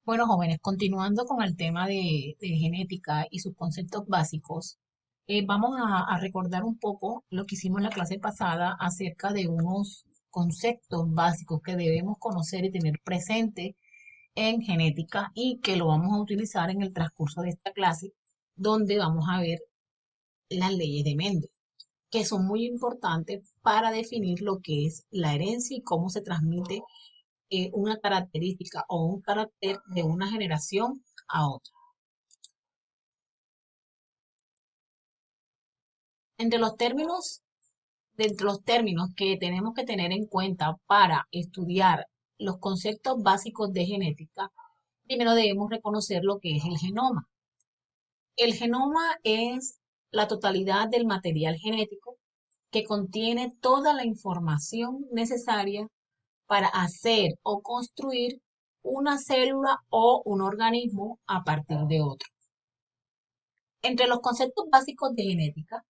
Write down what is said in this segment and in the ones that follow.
Bueno, jóvenes, continuando con el tema de genética y sus conceptos básicos, vamos a recordar un poco lo que hicimos en la clase pasada acerca de unos conceptos básicos que debemos conocer y tener presente en genética y que lo vamos a utilizar en el transcurso de esta clase, donde vamos a ver las leyes de Mendel, que son muy importantes para definir lo que es la herencia y cómo se transmite una característica o un carácter de una generación a otra. Entre los términos, entre los términos que tenemos que tener en cuenta para estudiar los conceptos básicos de genética, primero debemos reconocer lo que es el genoma. El genoma es la totalidad del material genético que contiene toda la información necesaria para hacer o construir una célula o un organismo a partir de otro. Entre los conceptos básicos de genética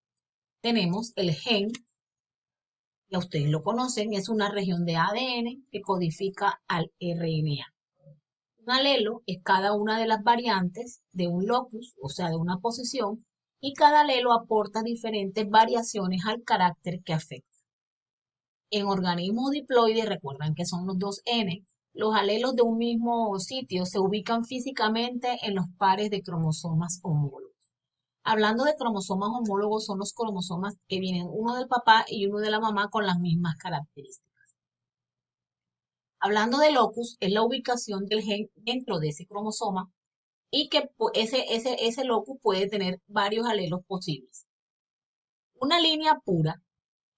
tenemos el gen, ya ustedes lo conocen, es una región de ADN que codifica al RNA. Un alelo es cada una de las variantes de un locus, o sea, de una posición, y cada alelo aporta diferentes variaciones al carácter que afecta. En organismos diploides, recuerdan que son los dos N, los alelos de un mismo sitio se ubican físicamente en los pares de cromosomas homólogos. Hablando de cromosomas homólogos, son los cromosomas que vienen uno del papá y uno de la mamá con las mismas características. Hablando de locus, es la ubicación del gen dentro de ese cromosoma y que ese locus puede tener varios alelos posibles. Una línea pura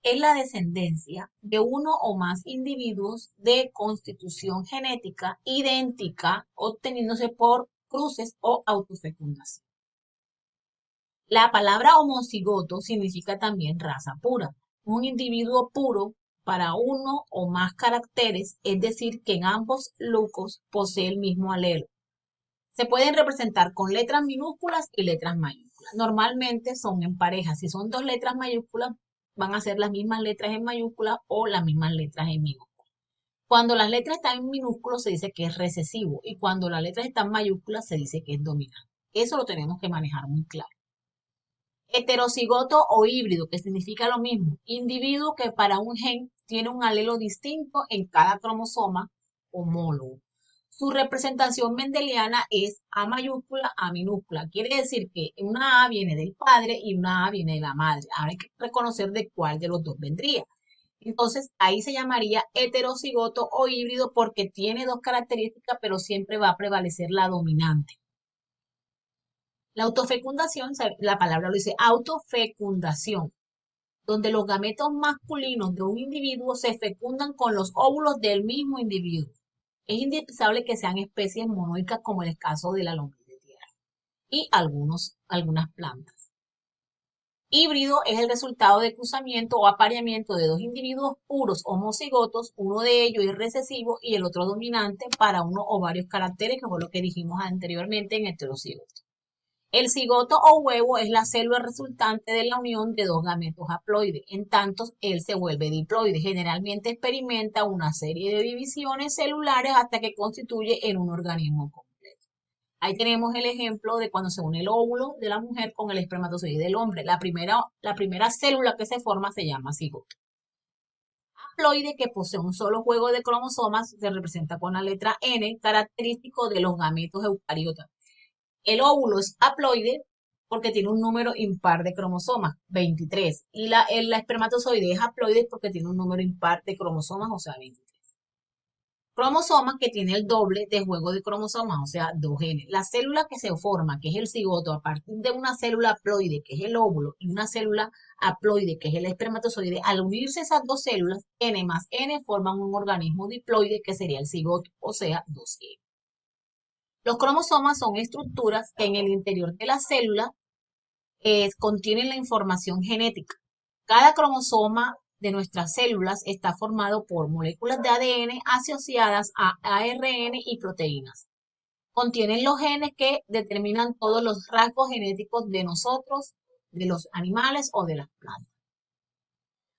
es la descendencia de uno o más individuos de constitución genética idéntica obteniéndose por cruces o autofecundación. La palabra homocigoto significa también raza pura, un individuo puro para uno o más caracteres, es decir, que en ambos lucos posee el mismo alelo. Se pueden representar con letras minúsculas y letras mayúsculas. Normalmente son en pareja. Si son dos letras mayúsculas, van a ser las mismas letras en mayúsculas o las mismas letras en minúsculas. Cuando las letras están en minúsculos se dice que es recesivo y cuando las letras están en mayúsculas se dice que es dominante. Eso lo tenemos que manejar muy claro. Heterocigoto o híbrido, que significa lo mismo, individuo que para un gen tiene un alelo distinto en cada cromosoma homólogo. Su representación mendeliana es A mayúscula, A minúscula. Quiere decir que una A viene del padre y una A viene de la madre. Ahora hay que reconocer de cuál de los dos vendría. Entonces, ahí se llamaría heterocigoto o híbrido porque tiene dos características, pero siempre va a prevalecer la dominante. La autofecundación, la palabra lo dice, autofecundación, donde los gametos masculinos de un individuo se fecundan con los óvulos del mismo individuo. Es indispensable que sean especies monoicas como en el caso de la lombriz de tierra y algunas plantas. Híbrido es el resultado de cruzamiento o apareamiento de dos individuos puros homocigotos, uno de ellos es recesivo y el otro dominante para uno o varios caracteres, que fue lo que dijimos anteriormente en heterocigoto. El cigoto o huevo es la célula resultante de la unión de dos gametos haploides. En tanto, él se vuelve diploide. Generalmente experimenta una serie de divisiones celulares hasta que constituye en un organismo completo. Ahí tenemos el ejemplo de cuando se une el óvulo de la mujer con el espermatozoide del hombre. La primera célula que se forma se llama cigoto. Haploide, que posee un solo juego de cromosomas, se representa con la letra N, característico de los gametos eucariotas. El óvulo es haploide porque tiene un número impar de cromosomas, 23. Y el espermatozoide es haploide porque tiene un número impar de cromosomas, o sea, 23. Cromosomas que tiene el doble de juego de cromosomas, o sea, 2 genes. La célula que se forma, que es el cigoto, a partir de una célula haploide, que es el óvulo, y una célula haploide, que es el espermatozoide, al unirse esas dos células, N más N forman un organismo diploide, que sería el cigoto, o sea, 2 genes. Los cromosomas son estructuras que en el interior de la célula contienen la información genética. Cada cromosoma de nuestras células está formado por moléculas de ADN asociadas a ARN y proteínas. Contienen los genes que determinan todos los rasgos genéticos de nosotros, de los animales o de las plantas.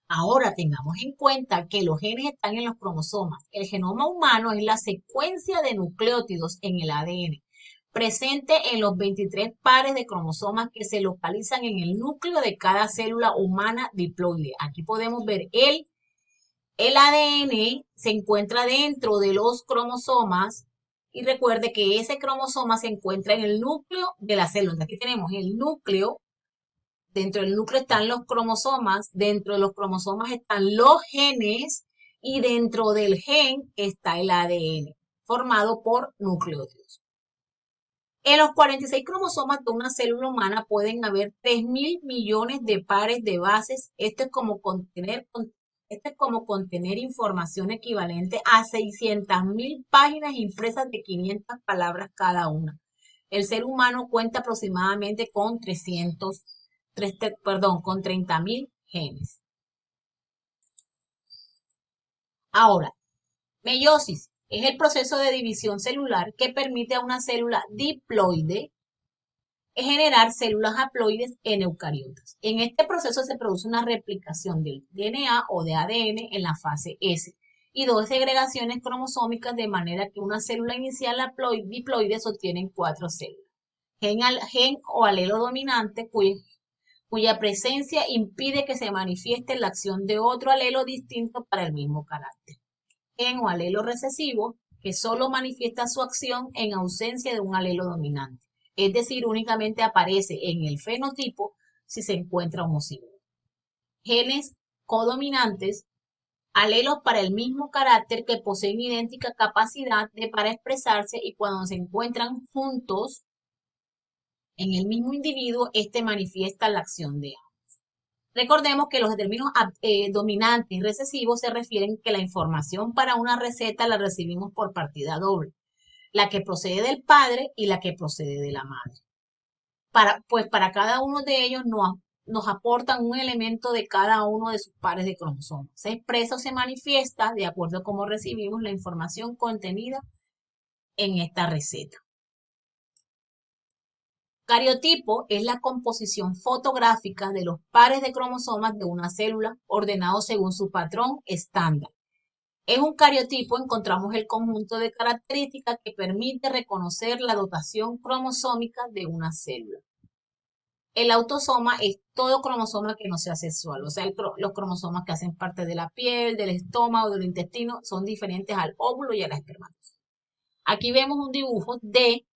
Ahora tengamos en cuenta que los genes están en los cromosomas. El genoma humano es la secuencia de nucleótidos en el ADN, presente en los 23 pares de cromosomas que se localizan en el núcleo de cada célula humana diploide. Aquí podemos ver el ADN se encuentra dentro de los cromosomas y recuerde que ese cromosoma se encuentra en el núcleo de la célula. Aquí tenemos el núcleo. Dentro del núcleo están los cromosomas, dentro de los cromosomas están los genes y dentro del gen está el ADN, formado por nucleótidos. En los 46 cromosomas de una célula humana pueden haber 3.000 millones de pares de bases. Esto es como contener información equivalente a 600.000 páginas impresas de 500 palabras cada una. El ser humano cuenta aproximadamente con 30.000 genes. Ahora, meiosis es el proceso de división celular que permite a una célula diploide generar células haploides en eucariotas. En este proceso se produce una replicación del DNA o de ADN en la fase S y dos segregaciones cromosómicas de manera que una célula inicial diploide sostiene 4 células. Gen o alelo dominante cuya presencia impide que se manifieste la acción de otro alelo distinto para el mismo carácter. Gen o alelo recesivo, que solo manifiesta su acción en ausencia de un alelo dominante, es decir, únicamente aparece en el fenotipo si se encuentra homocigos. Genes codominantes, alelos para el mismo carácter que poseen idéntica capacidad para expresarse y cuando se encuentran juntos en el mismo individuo, este manifiesta la acción de ambos. Recordemos que los términos dominantes y recesivos se refieren que la información para una receta la recibimos por partida doble, la que procede del padre y la que procede de la madre. Pues para cada uno de ellos nos aportan un elemento de cada uno de sus pares de cromosomas. Se expresa o se manifiesta de acuerdo a cómo recibimos la información contenida en esta receta. Cariotipo es la composición fotográfica de los pares de cromosomas de una célula ordenados según su patrón estándar. En un cariotipo encontramos el conjunto de características que permite reconocer la dotación cromosómica de una célula. El autosoma es todo cromosoma que no sea sexual, o sea, los cromosomas que hacen parte de la piel, del estómago, del intestino, son diferentes al óvulo y a la espermatozoide. Aquí vemos un dibujo de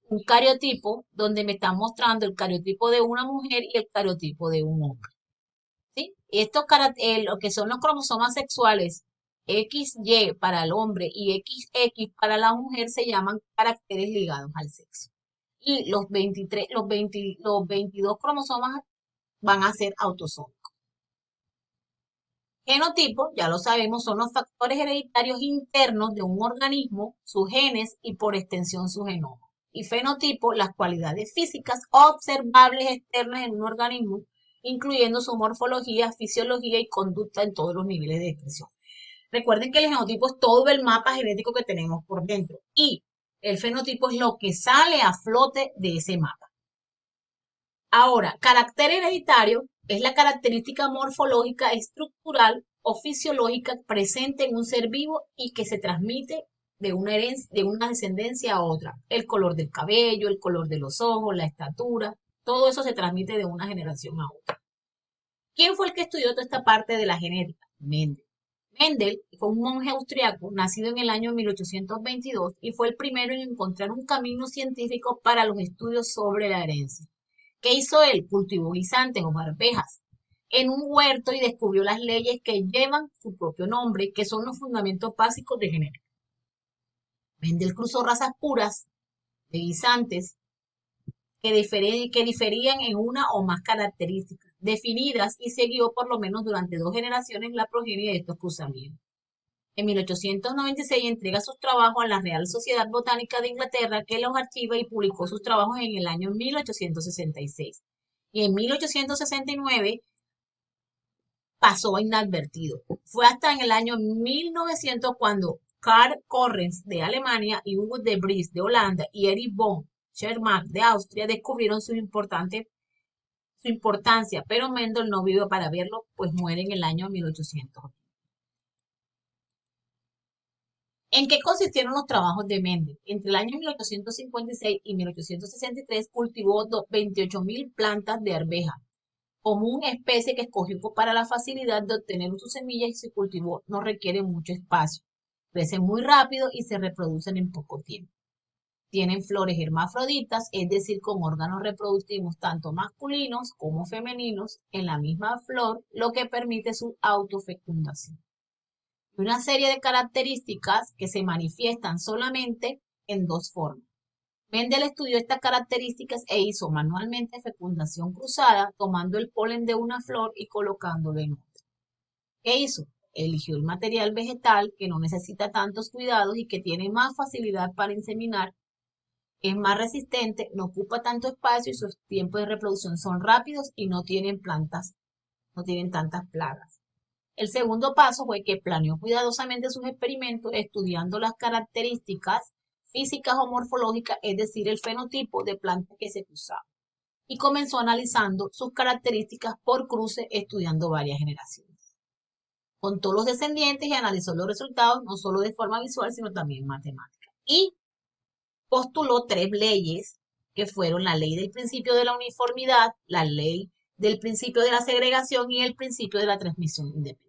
un cariotipo donde me está mostrando el cariotipo de una mujer y el cariotipo de un hombre. ¿Sí? Lo que son los cromosomas sexuales XY para el hombre y XX para la mujer se llaman caracteres ligados al sexo. Y los 22 cromosomas van a ser autosómicos. Genotipo, ya lo sabemos, son los factores hereditarios internos de un organismo, sus genes y por extensión su genoma. Y fenotipo, las cualidades físicas observables externas en un organismo, incluyendo su morfología, fisiología y conducta en todos los niveles de expresión. Recuerden que el genotipo es todo el mapa genético que tenemos por dentro y el fenotipo es lo que sale a flote de ese mapa. Ahora, carácter hereditario es la característica morfológica, estructural o fisiológica presente en un ser vivo y que se transmite de una descendencia a otra. El color del cabello, el color de los ojos, la estatura, todo eso se transmite de una generación a otra. ¿Quién fue el que estudió toda esta parte de la genética? Mendel. Mendel fue un monje austriaco nacido en el año 1822 y fue el primero en encontrar un camino científico para los estudios sobre la herencia. ¿Qué hizo él? Cultivó guisantes o arvejas en un huerto y descubrió las leyes que llevan su propio nombre, que son los fundamentos básicos de genética. Mendel cruzó razas puras de guisantes que diferían en una o más características definidas y siguió por lo menos durante 2 generaciones la progenie de estos cruzamientos. En 1896 entrega sus trabajos a la Real Sociedad Botánica de Inglaterra, que los archiva y publicó sus trabajos en el año 1866. Y en 1869 pasó inadvertido. Fue hasta en el año 1900 cuando Karl Correns de Alemania y Hugo de Vries de Holanda y Erich von Schermark de Austria descubrieron sus su importancia, pero Mendel no vive para verlo, pues muere en el año 1800. ¿En qué consistieron los trabajos de Mendel? Entre el año 1856 y 1863 cultivó 28.000 plantas de arveja, común especie que escogió para la facilidad de obtener sus semillas y se cultivó, no requiere mucho espacio. Crecen muy rápido y se reproducen en poco tiempo. Tienen flores hermafroditas, es decir, con órganos reproductivos tanto masculinos como femeninos en la misma flor, lo que permite su autofecundación. Y una serie de características que se manifiestan solamente en dos formas. Mendel estudió estas características e hizo manualmente fecundación cruzada, tomando el polen de una flor y colocándolo en otra. ¿Qué hizo? Eligió el material vegetal que no necesita tantos cuidados y que tiene más facilidad para inseminar, es más resistente, no ocupa tanto espacio y sus tiempos de reproducción son rápidos y no tienen plantas, no tienen tantas plagas. El segundo paso fue que planeó cuidadosamente sus experimentos estudiando las características físicas o morfológicas, es decir, el fenotipo de planta que se cruzaba. Y comenzó analizando sus características por cruce, estudiando varias generaciones. Contó los descendientes y analizó los resultados, no solo de forma visual, sino también matemática. Y postuló tres leyes, que fueron la ley del principio de la uniformidad, la ley del principio de la segregación y el principio de la transmisión independiente.